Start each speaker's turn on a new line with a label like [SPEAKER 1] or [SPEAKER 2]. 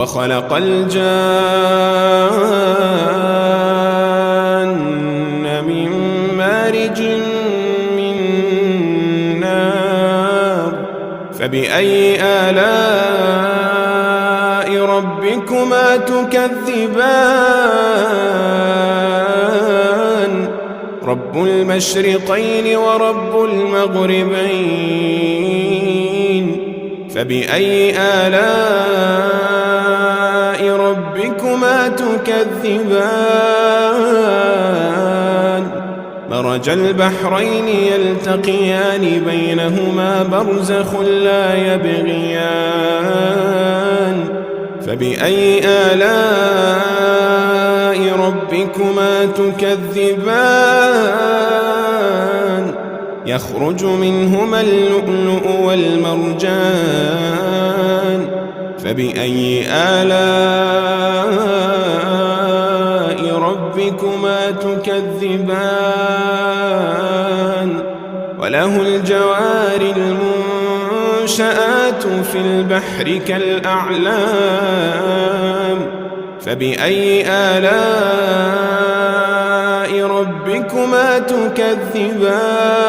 [SPEAKER 1] وخلق الجان من مارج من نار فبأي آلاء ربكما تكذبان رب المشرقين ورب المغربين فبأي آلاء ربكما تكذبان مرج البحرين يلتقيان بينهما برزخ لا يبغيان فبأي آلاء ربكما تكذبان يخرج منهما اللؤلؤ والمرجان فبأي آلاء ربكما تكذبان وله الجوار المنشآت في البحر كالأعلام فبأي آلاء ربكما تكذبان